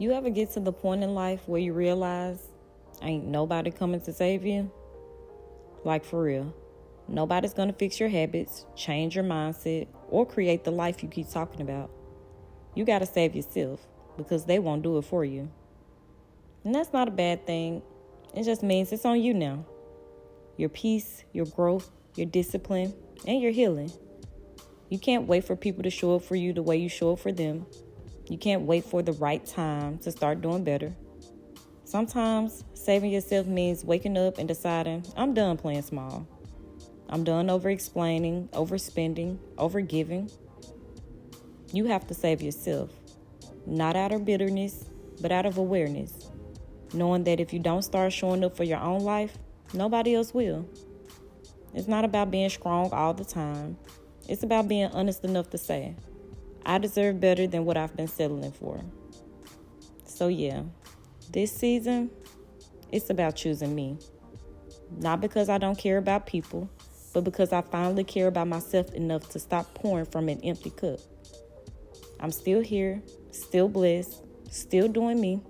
You ever get to the point in life where you realize ain't nobody coming to save you? Like, for real. Nobody's going to fix your habits, change your mindset, or create the life you keep talking about. You got to save yourself because they won't do it for you. And that's not a bad thing. It just means it's on you now. Your peace, your growth, your discipline, and your healing. You can't wait for people to show up for you the way you show up for them. You can't wait for the right time to start doing better. Sometimes saving yourself means waking up and deciding, I'm done playing small. I'm done over-explaining, overspending, over-giving. You have to save yourself, not out of bitterness, but out of awareness, knowing that if you don't start showing up for your own life, nobody else will. It's not about being strong all the time. It's about being honest enough to say, I deserve better than what I've been settling for. So yeah, this season, it's about choosing me. Not because I don't care about people, but because I finally care about myself enough to stop pouring from an empty cup. I'm still here, still blessed, still doing me,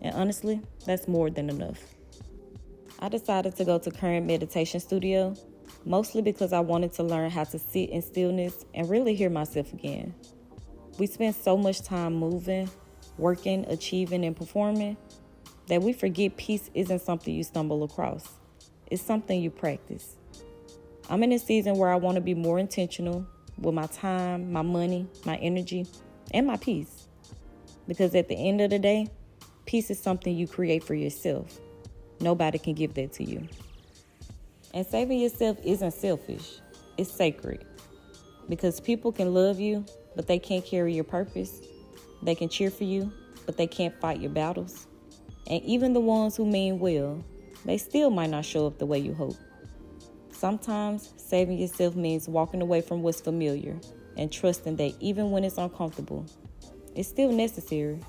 and honestly, that's more than enough. I decided to go to Current Meditation Studio, mostly because I wanted to learn how to sit in stillness and really hear myself again. We spend so much time moving, working, achieving, and performing that we forget peace isn't something you stumble across. It's something you practice. I'm in a season where I want to be more intentional with my time, my money, my energy, and my peace. Because at the end of the day, peace is something you create for yourself. Nobody can give that to you. And saving yourself isn't selfish. It's sacred. Because people can love you, but they can't carry your purpose. They can cheer for you, but they can't fight your battles. And even the ones who mean well, they still might not show up the way you hope. Sometimes saving yourself means walking away from what's familiar and trusting that even when it's uncomfortable, it's still necessary.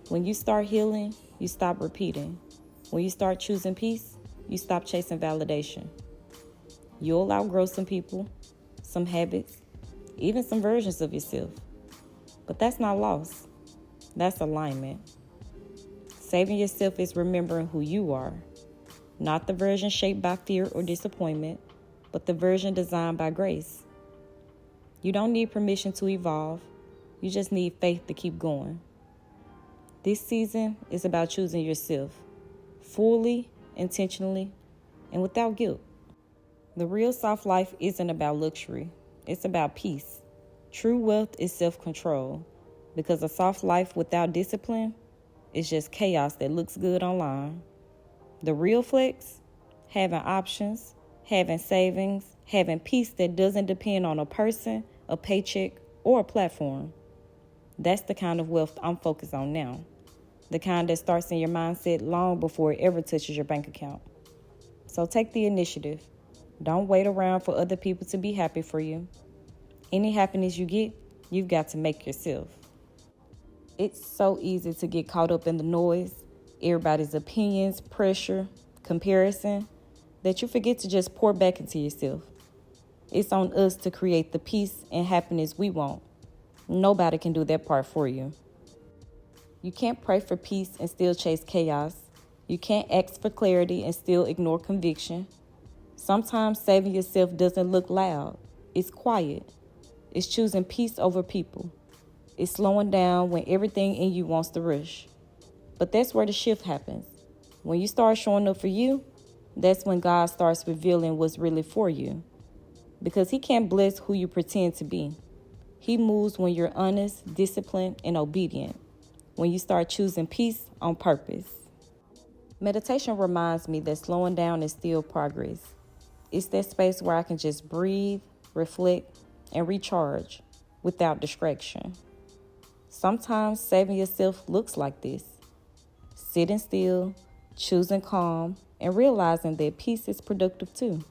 When you start healing, you stop repeating. When you start choosing peace, you stop chasing validation. You'll outgrow some people, some habits, even some versions of yourself. But that's not loss. That's alignment. Saving yourself is remembering who you are. Not the version shaped by fear or disappointment, but the version designed by grace. You don't need permission to evolve. You just need faith to keep going. This season is about choosing yourself, fully, intentionally, and without guilt. The real soft life isn't about luxury. It's about peace. True wealth is self-control, because a soft life without discipline is just chaos that looks good online. The real flex, having options, having savings, having peace that doesn't depend on a person, a paycheck, or a platform. That's the kind of wealth I'm focused on now. The kind that starts in your mindset long before it ever touches your bank account. So take the initiative. Don't wait around for other people to be happy for you. Any happiness you get, you've got to make yourself. It's so easy to get caught up in the noise, everybody's opinions, pressure, comparison, that you forget to just pour back into yourself. It's on us to create the peace and happiness we want. Nobody can do that part for you. You can't pray for peace and still chase chaos. You can't ask for clarity and still ignore conviction. Sometimes saving yourself doesn't look loud. It's quiet. It's choosing peace over people. It's slowing down when everything in you wants to rush. But that's where the shift happens. When you start showing up for you, that's when God starts revealing what's really for you. Because He can't bless who you pretend to be. He moves when you're honest, disciplined, and obedient. When you start choosing peace on purpose. Meditation reminds me that slowing down is still progress. It's that space where I can just breathe, reflect, and recharge without distraction. Sometimes saving yourself looks like this. Sitting still, choosing calm, and realizing that peace is productive too.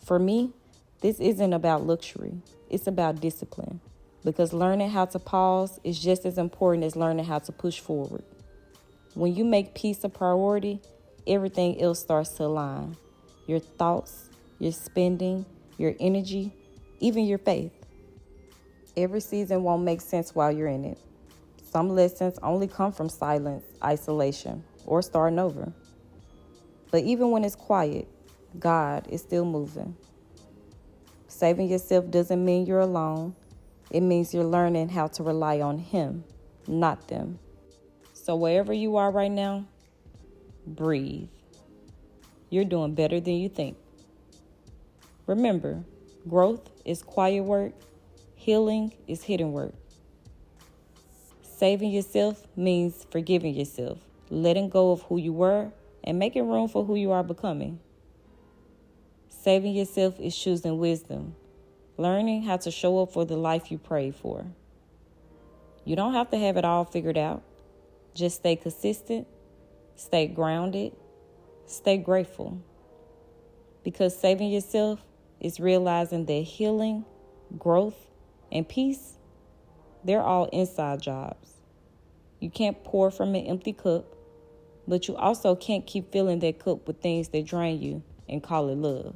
For me, this isn't about luxury. It's about discipline. Because learning how to pause is just as important as learning how to push forward. When you make peace a priority, everything else starts to align. Your thoughts, your spending, your energy, even your faith. Every season won't make sense while you're in it. Some lessons only come from silence, isolation, or starting over. But even when it's quiet, God is still moving. Saving yourself doesn't mean you're alone. It means you're learning how to rely on Him, not them. So wherever you are right now, breathe. You're doing better than you think. Remember, growth is quiet work. Healing is hidden work. Saving yourself means forgiving yourself, letting go of who you were, and making room for who you are becoming. Saving yourself is choosing wisdom, learning how to show up for the life you prayed for. You don't have to have it all figured out. Just stay consistent, stay grounded, stay grateful. Because saving yourself is realizing that healing, growth, and peace, they're all inside jobs. You can't pour from an empty cup, but you also can't keep filling that cup with things that drain you and call it love.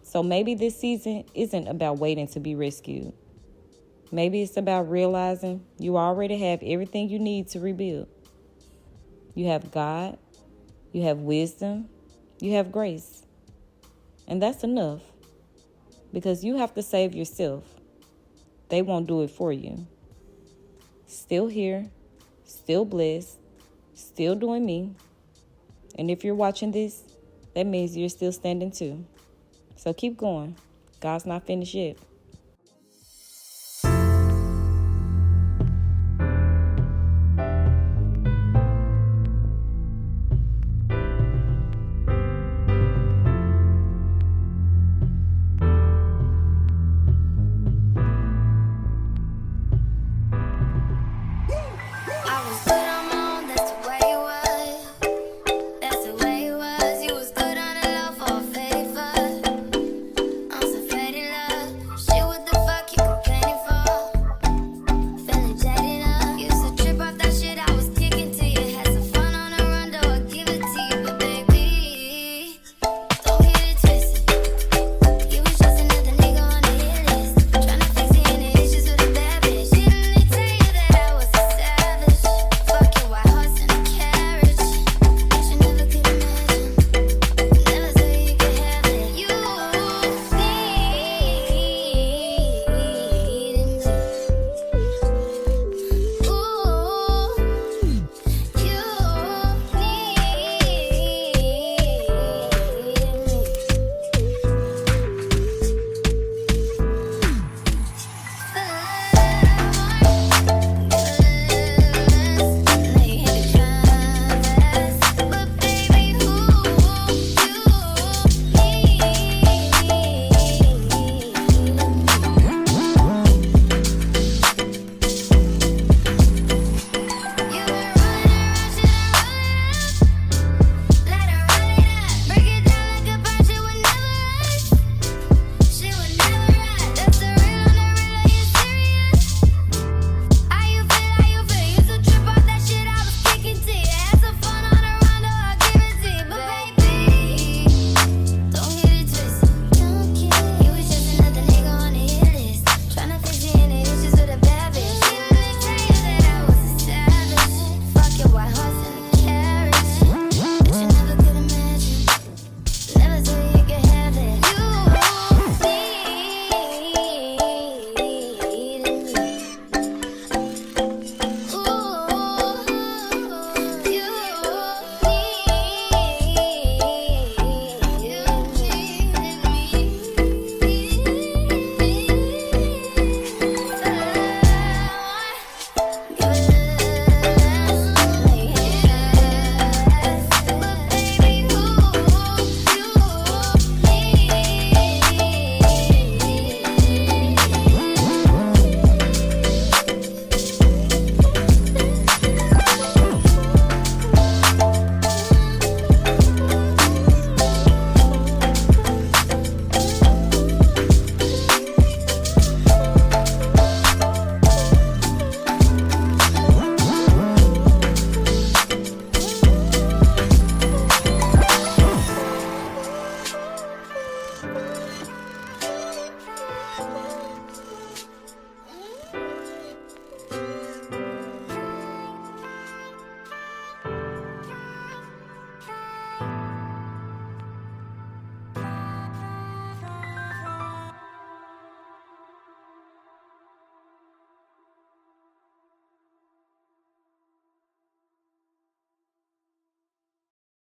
So maybe this season isn't about waiting to be rescued. Maybe it's about realizing you already have everything you need to rebuild. You have God, you have wisdom, you have grace. And that's enough, because you have to save yourself. They won't do it for you. Still here, still blessed, still doing me. And if you're watching this, that means you're still standing too. So keep going. God's not finished yet.